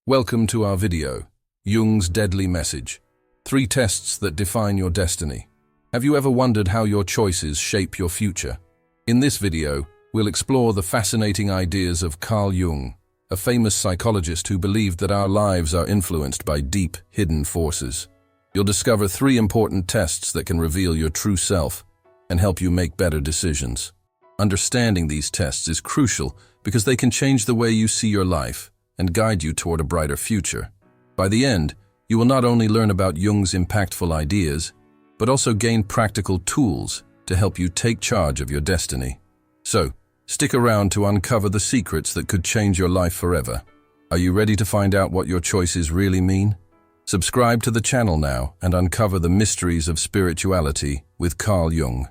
Welcome to our video, Jung's Deadly Message, 3 tests that define your destiny. Have you ever wondered how your choices shape your future? In this video, we'll explore the fascinating ideas of Carl Jung, a famous psychologist who believed that our lives are influenced by deep, hidden forces. You'll discover 3 important tests that can reveal your true self and help you make better decisions. Understanding these tests is crucial because they can change the way you see your life and guide you toward a brighter future. By the end, you will not only learn about Jung's impactful ideas, but also gain practical tools to help you take charge of your destiny. So, stick around to uncover the secrets that could change your life forever. Are you ready to find out what your choices really mean? Subscribe to the channel now and uncover the mysteries of spirituality with Carl Jung.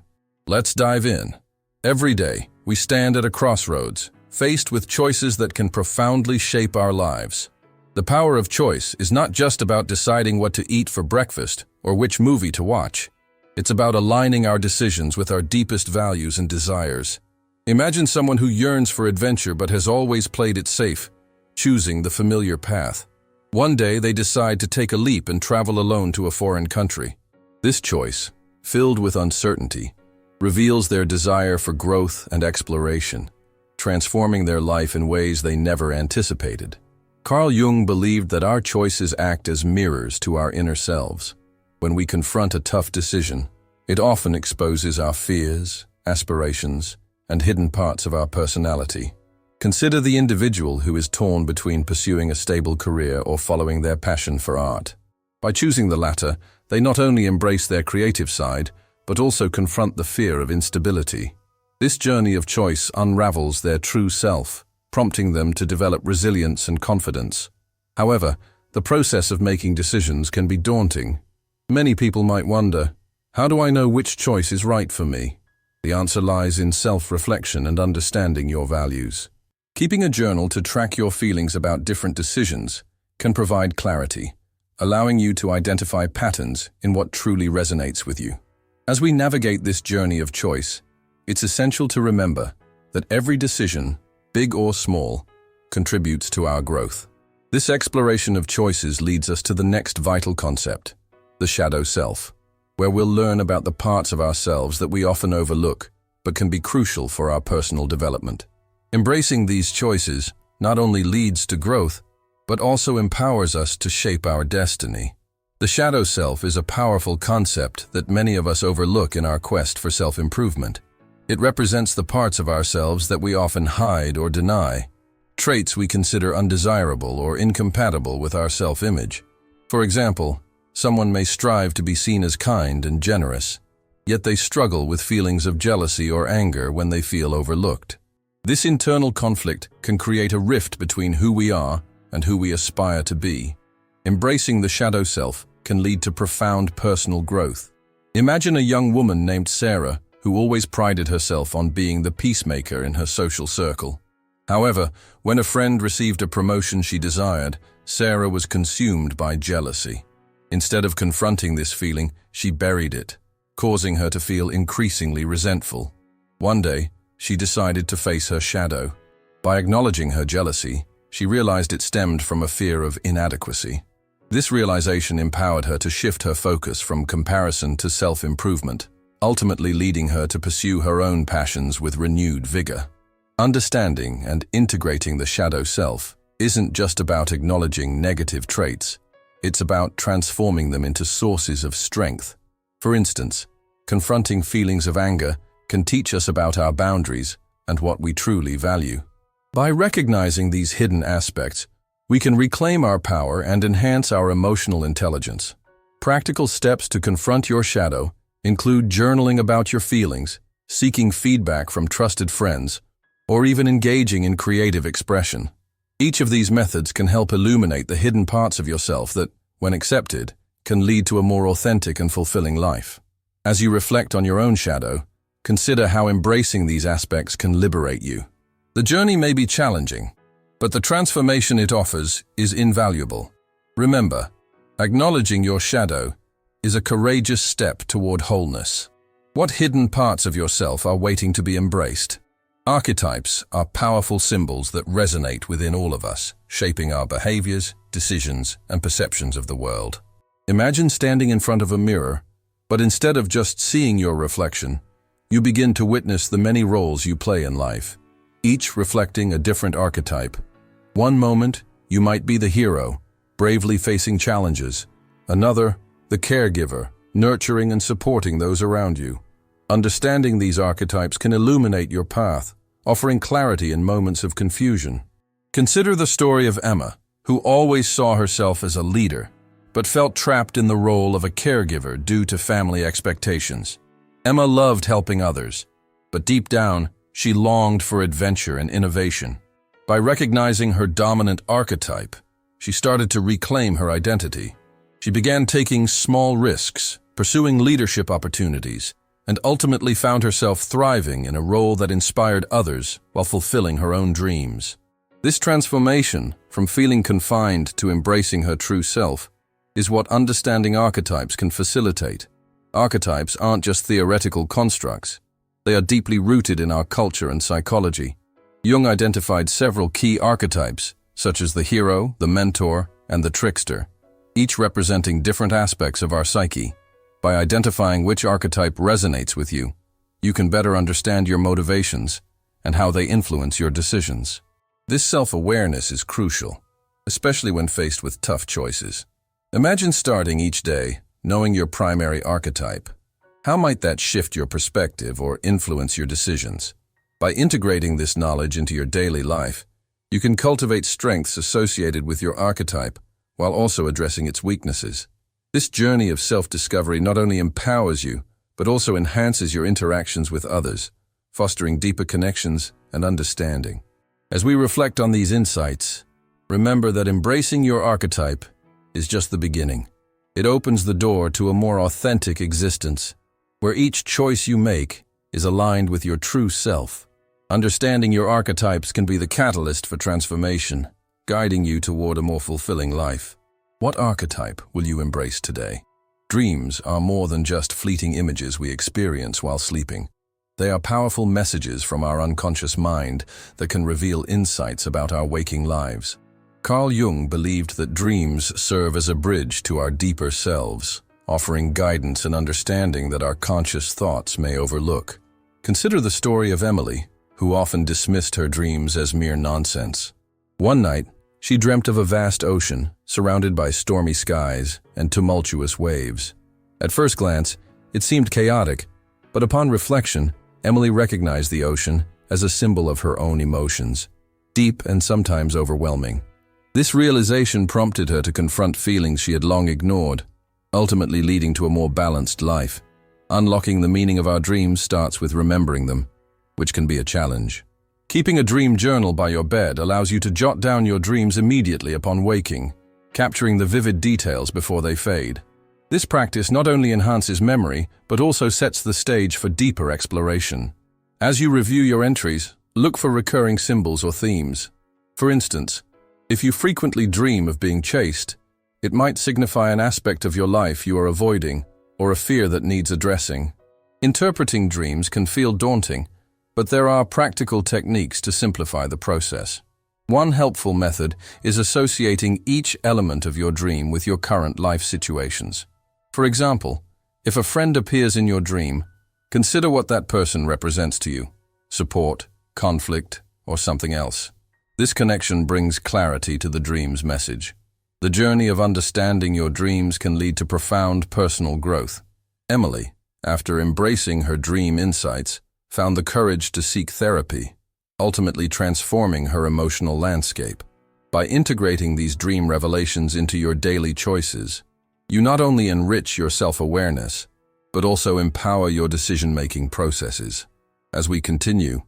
Let's dive in. Every day, we stand at a crossroads, faced with choices that can profoundly shape our lives. The power of choice is not just about deciding what to eat for breakfast or which movie to watch. It's about aligning our decisions with our deepest values and desires. Imagine someone who yearns for adventure but has always played it safe, choosing the familiar path. One day they decide to take a leap and travel alone to a foreign country. This choice, filled with uncertainty, reveals their desire for growth and exploration, transforming their life in ways they never anticipated. Carl Jung believed that our choices act as mirrors to our inner selves. When we confront a tough decision, it often exposes our fears, aspirations, and hidden parts of our personality. Consider the individual who is torn between pursuing a stable career or following their passion for art. By choosing the latter, they not only embrace their creative side, but also confront the fear of instability. This journey of choice unravels their true self, prompting them to develop resilience and confidence. However, the process of making decisions can be daunting. Many people might wonder, how do I know which choice is right for me? The answer lies in self-reflection and understanding your values. Keeping a journal to track your feelings about different decisions can provide clarity, allowing you to identify patterns in what truly resonates with you. As we navigate this journey of choice, it's essential to remember that every decision, big or small, contributes to our growth. This exploration of choices leads us to the next vital concept, the shadow self, where we'll learn about the parts of ourselves that we often overlook, but can be crucial for our personal development. Embracing these choices not only leads to growth, but also empowers us to shape our destiny. The shadow self is a powerful concept that many of us overlook in our quest for self-improvement. It represents the parts of ourselves that we often hide or deny, traits we consider undesirable or incompatible with our self-image. For example, someone may strive to be seen as kind and generous, yet they struggle with feelings of jealousy or anger when they feel overlooked. This internal conflict can create a rift between who we are and who we aspire to be. Embracing the shadow self can lead to profound personal growth. Imagine a young woman named Sarah who always prided herself on being the peacemaker in her social circle. However, when a friend received a promotion she desired, Sarah was consumed by jealousy. Instead of confronting this feeling, she buried it, causing her to feel increasingly resentful. One day, she decided to face her shadow. By acknowledging her jealousy, she realized it stemmed from a fear of inadequacy. This realization empowered her to shift her focus from comparison to self-improvement, ultimately leading her to pursue her own passions with renewed vigor. Understanding and integrating the shadow self isn't just about acknowledging negative traits, it's about transforming them into sources of strength. For instance, confronting feelings of anger can teach us about our boundaries and what we truly value. By recognizing these hidden aspects, we can reclaim our power and enhance our emotional intelligence. Practical steps to confront your shadow include journaling about your feelings, seeking feedback from trusted friends, or even engaging in creative expression. Each of these methods can help illuminate the hidden parts of yourself that, when accepted, can lead to a more authentic and fulfilling life. As you reflect on your own shadow, consider how embracing these aspects can liberate you. The journey may be challenging, but the transformation it offers is invaluable. Remember, acknowledging your shadow is a courageous step toward wholeness. What hidden parts of yourself are waiting to be embraced? Archetypes are powerful symbols that resonate within all of us, shaping our behaviors, decisions, and perceptions of the world. Imagine standing in front of a mirror, but instead of just seeing your reflection, you begin to witness the many roles you play in life, each reflecting a different archetype. One moment, you might be the hero, bravely facing challenges. Another, the caregiver, nurturing and supporting those around you. Understanding these archetypes can illuminate your path, offering clarity in moments of confusion. Consider the story of Emma, who always saw herself as a leader, but felt trapped in the role of a caregiver due to family expectations. Emma loved helping others, but deep down, she longed for adventure and innovation. By recognizing her dominant archetype, she started to reclaim her identity. She began taking small risks, pursuing leadership opportunities, and ultimately found herself thriving in a role that inspired others while fulfilling her own dreams. This transformation, from feeling confined to embracing her true self, is what understanding archetypes can facilitate. Archetypes aren't just theoretical constructs. They are deeply rooted in our culture and psychology. Jung identified several key archetypes, such as the hero, the mentor, and the trickster, each representing different aspects of our psyche. By identifying which archetype resonates with you, you can better understand your motivations and how they influence your decisions. This self-awareness is crucial, especially when faced with tough choices. Imagine starting each day knowing your primary archetype. How might that shift your perspective or influence your decisions? By integrating this knowledge into your daily life, you can cultivate strengths associated with your archetype while also addressing its weaknesses. This journey of self-discovery not only empowers you, but also enhances your interactions with others, fostering deeper connections and understanding. As we reflect on these insights, remember that embracing your archetype is just the beginning. It opens the door to a more authentic existence, where each choice you make is aligned with your true self. Understanding your archetypes can be the catalyst for transformation, guiding you toward a more fulfilling life. What archetype will you embrace today? Dreams are more than just fleeting images we experience while sleeping. They are powerful messages from our unconscious mind that can reveal insights about our waking lives. Carl Jung believed that dreams serve as a bridge to our deeper selves, offering guidance and understanding that our conscious thoughts may overlook. Consider the story of Emily, who often dismissed her dreams as mere nonsense. One night, she dreamt of a vast ocean, surrounded by stormy skies and tumultuous waves. At first glance, it seemed chaotic, but upon reflection, Emily recognized the ocean as a symbol of her own emotions, deep and sometimes overwhelming. This realization prompted her to confront feelings she had long ignored, ultimately leading to a more balanced life. Unlocking the meaning of our dreams starts with remembering them, which can be a challenge. Keeping a dream journal by your bed allows you to jot down your dreams immediately upon waking, capturing the vivid details before they fade. This practice not only enhances memory, but also sets the stage for deeper exploration. As you review your entries, look for recurring symbols or themes. For instance, if you frequently dream of being chased, it might signify an aspect of your life you are avoiding or a fear that needs addressing. Interpreting dreams can feel daunting, but there are practical techniques to simplify the process. One helpful method is associating each element of your dream with your current life situations. For example, if a friend appears in your dream, consider what that person represents to you: support, conflict, or something else. This connection brings clarity to the dream's message. The journey of understanding your dreams can lead to profound personal growth. Emily, after embracing her dream insights, found the courage to seek therapy, ultimately transforming her emotional landscape. By integrating these dream revelations into your daily choices, you not only enrich your self-awareness, but also empower your decision-making processes. As we continue,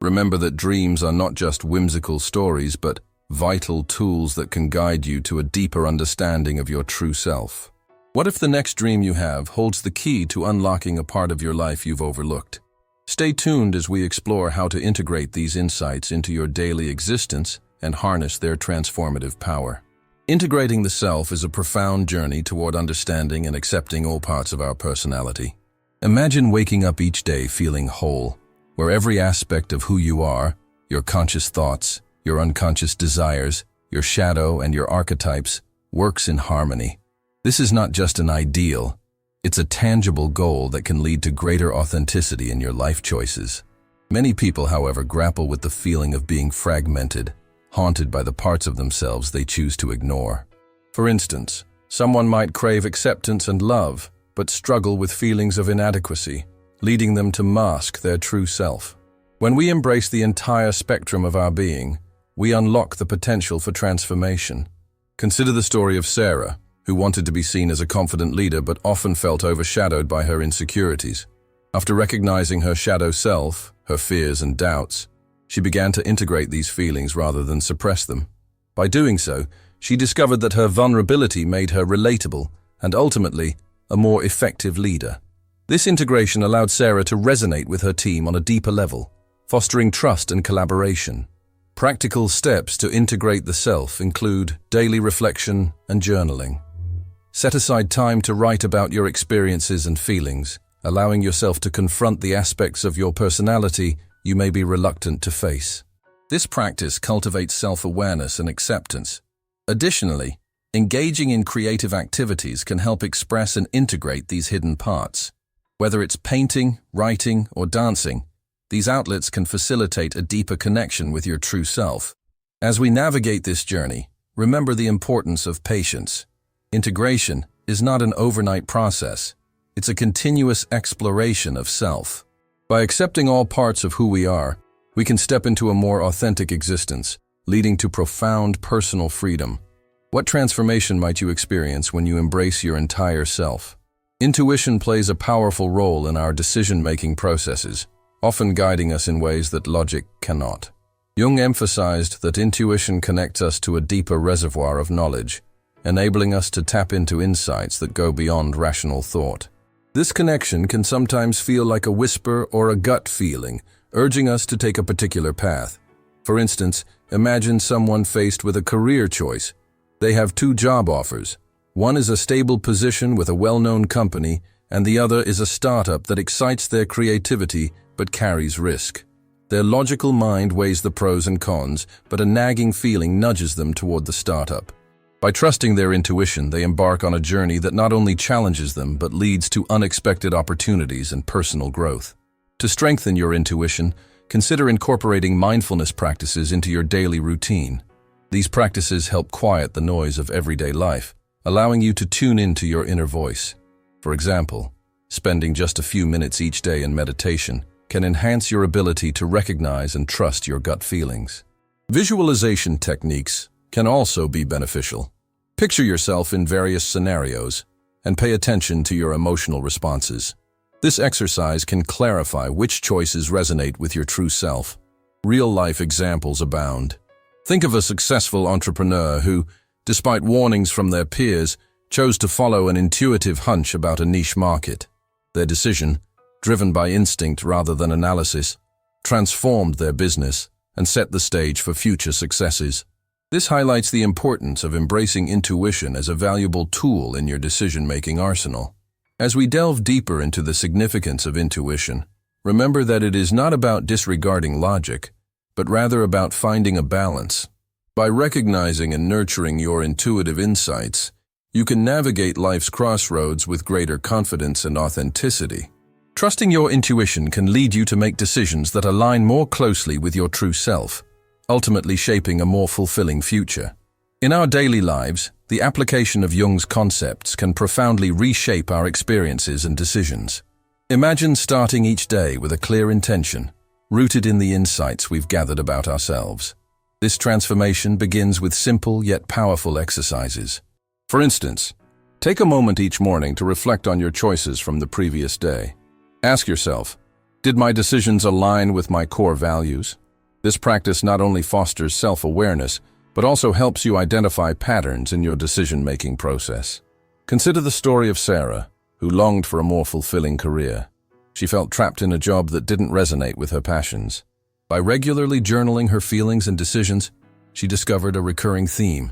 remember that dreams are not just whimsical stories, but vital tools that can guide you to a deeper understanding of your true self. What if the next dream you have holds the key to unlocking a part of your life you've overlooked? Stay tuned as we explore how to integrate these insights into your daily existence and harness their transformative power. Integrating the self is a profound journey toward understanding and accepting all parts of our personality. Imagine waking up each day feeling whole, where every aspect of who you are, your conscious thoughts, your unconscious desires, your shadow, and your archetypes works in harmony. This is not just an ideal, it's a tangible goal that can lead to greater authenticity in your life choices. Many people, however, grapple with the feeling of being fragmented, haunted by the parts of themselves they choose to ignore. For instance, someone might crave acceptance and love, but struggle with feelings of inadequacy, leading them to mask their true self. When we embrace the entire spectrum of our being, we unlock the potential for transformation. Consider the story of Sarah, who wanted to be seen as a confident leader but often felt overshadowed by her insecurities. After recognizing her shadow self, her fears and doubts, she began to integrate these feelings rather than suppress them. By doing so, she discovered that her vulnerability made her relatable and ultimately a more effective leader. This integration allowed Sarah to resonate with her team on a deeper level, fostering trust and collaboration. Practical steps to integrate the self include daily reflection and journaling. Set aside time to write about your experiences and feelings, allowing yourself to confront the aspects of your personality you may be reluctant to face. This practice cultivates self-awareness and acceptance. Additionally, engaging in creative activities can help express and integrate these hidden parts. Whether it's painting, writing, or dancing, these outlets can facilitate a deeper connection with your true self. As we navigate this journey, remember the importance of patience. Integration is not an overnight process. It's a continuous exploration of self. By accepting all parts of who we are, we can step into a more authentic existence, leading to profound personal freedom. What transformation might you experience when you embrace your entire self? Intuition plays a powerful role in our decision-making processes, often guiding us in ways that logic cannot. Jung emphasized that intuition connects us to a deeper reservoir of knowledge, enabling us to tap into insights that go beyond rational thought. This connection can sometimes feel like a whisper or a gut feeling, urging us to take a particular path. For instance, imagine someone faced with a career choice. They have two job offers. One is a stable position with a well-known company, and the other is a startup that excites their creativity but carries risk. Their logical mind weighs the pros and cons, but a nagging feeling nudges them toward the startup. By trusting their intuition, they embark on a journey that not only challenges them but leads to unexpected opportunities and personal growth. To strengthen your intuition, consider incorporating mindfulness practices into your daily routine. These practices help quiet the noise of everyday life, allowing you to tune into your inner voice. For example, spending just a few minutes each day in meditation can enhance your ability to recognize and trust your gut feelings. Visualization techniques can also be beneficial. Picture yourself in various scenarios and pay attention to your emotional responses. This exercise can clarify which choices resonate with your true self. Real-life examples abound. Think of a successful entrepreneur who, despite warnings from their peers, chose to follow an intuitive hunch about a niche market. Their decision, driven by instinct rather than analysis, transformed their business and set the stage for future successes. This highlights the importance of embracing intuition as a valuable tool in your decision-making arsenal. As we delve deeper into the significance of intuition, remember that it is not about disregarding logic, but rather about finding a balance. By recognizing and nurturing your intuitive insights, you can navigate life's crossroads with greater confidence and authenticity. Trusting your intuition can lead you to make decisions that align more closely with your true self, ultimately shaping a more fulfilling future. In our daily lives, the application of Jung's concepts can profoundly reshape our experiences and decisions. Imagine starting each day with a clear intention, rooted in the insights we've gathered about ourselves. This transformation begins with simple yet powerful exercises. For instance, take a moment each morning to reflect on your choices from the previous day. Ask yourself, did my decisions align with my core values? This practice not only fosters self-awareness, but also helps you identify patterns in your decision-making process. Consider the story of Sarah, who longed for a more fulfilling career. She felt trapped in a job that didn't resonate with her passions. By regularly journaling her feelings and decisions, she discovered a recurring theme: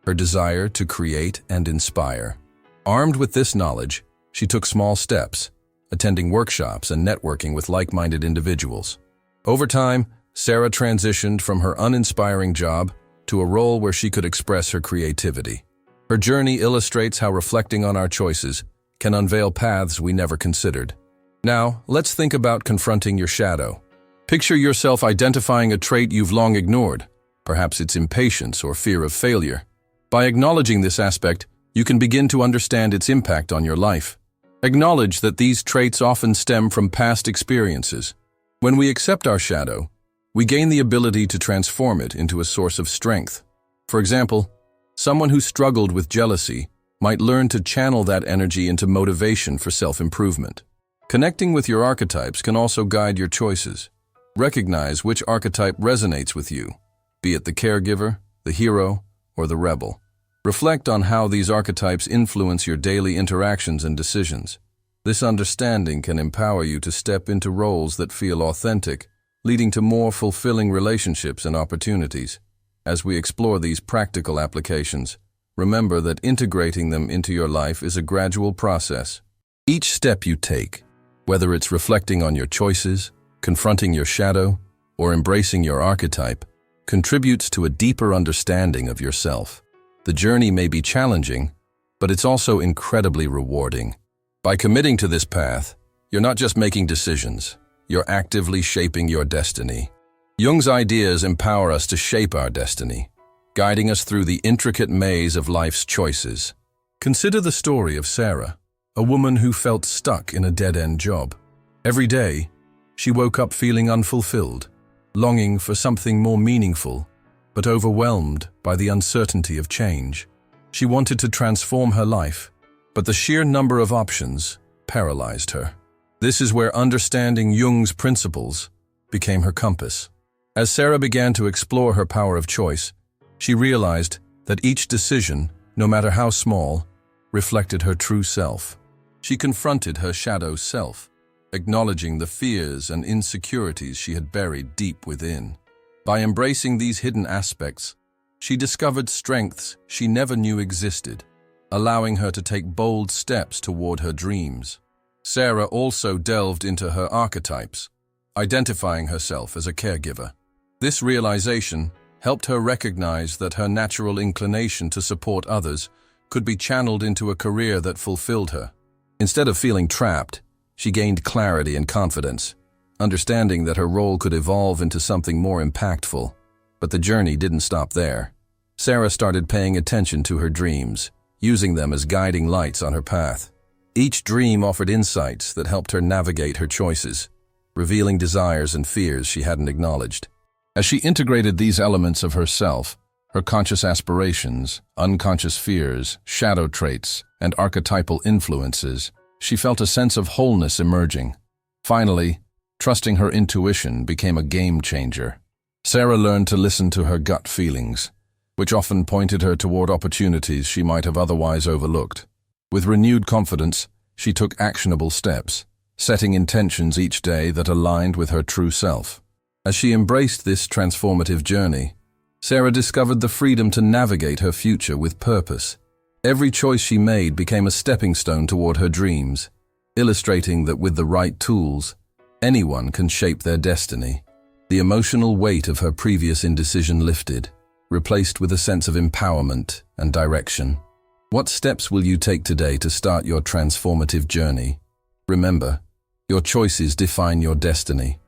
her desire to create and inspire. Armed with this knowledge, she took small steps, attending workshops and networking with like-minded individuals. Over time, Sarah transitioned from her uninspiring job to a role where she could express her creativity. Her journey illustrates how reflecting on our choices can unveil paths we never considered. Now, let's think about confronting your shadow. Picture yourself identifying a trait you've long ignored. Perhaps it's impatience or fear of failure. By acknowledging this aspect, you can begin to understand its impact on your life. Acknowledge that these traits often stem from past experiences. When we accept our shadow, we gain the ability to transform it into a source of strength. For example, someone who struggled with jealousy might learn to channel that energy into motivation for self-improvement. Connecting with your archetypes can also guide your choices. Recognize which archetype resonates with you, be it the caregiver, the hero, or the rebel. Reflect on how these archetypes influence your daily interactions and decisions. This understanding can empower you to step into roles that feel authentic, leading to more fulfilling relationships and opportunities. As we explore these practical applications, remember that integrating them into your life is a gradual process. Each step you take, whether it's reflecting on your choices, confronting your shadow, or embracing your archetype, contributes to a deeper understanding of yourself. The journey may be challenging, but it's also incredibly rewarding. By committing to this path, you're not just making decisions, you're actively shaping your destiny. Jung's ideas empower us to shape our destiny, guiding us through the intricate maze of life's choices. Consider the story of Sarah, a woman who felt stuck in a dead-end job. Every day, she woke up feeling unfulfilled, longing for something more meaningful, but overwhelmed by the uncertainty of change. She wanted to transform her life, but the sheer number of options paralyzed her. This is where understanding Jung's principles became her compass. As Sarah began to explore her power of choice, she realized that each decision, no matter how small, reflected her true self. She confronted her shadow self, acknowledging the fears and insecurities she had buried deep within. By embracing these hidden aspects, she discovered strengths she never knew existed, allowing her to take bold steps toward her dreams. Sarah also delved into her archetypes, identifying herself as a caregiver. This realization helped her recognize that her natural inclination to support others could be channeled into a career that fulfilled her. Instead of feeling trapped, she gained clarity and confidence, understanding that her role could evolve into something more impactful. But the journey didn't stop there. Sarah started paying attention to her dreams, using them as guiding lights on her path. Each dream offered insights that helped her navigate her choices, revealing desires and fears she hadn't acknowledged. As she integrated these elements of herself, her conscious aspirations, unconscious fears, shadow traits, and archetypal influences, she felt a sense of wholeness emerging. Finally, trusting her intuition became a game changer. Sarah learned to listen to her gut feelings, which often pointed her toward opportunities she might have otherwise overlooked. With renewed confidence, she took actionable steps, setting intentions each day that aligned with her true self. As she embraced this transformative journey, Sarah discovered the freedom to navigate her future with purpose. Every choice she made became a stepping stone toward her dreams, illustrating that with the right tools, anyone can shape their destiny. The emotional weight of her previous indecision lifted, replaced with a sense of empowerment and direction. What steps will you take today to start your transformative journey? Remember, your choices define your destiny.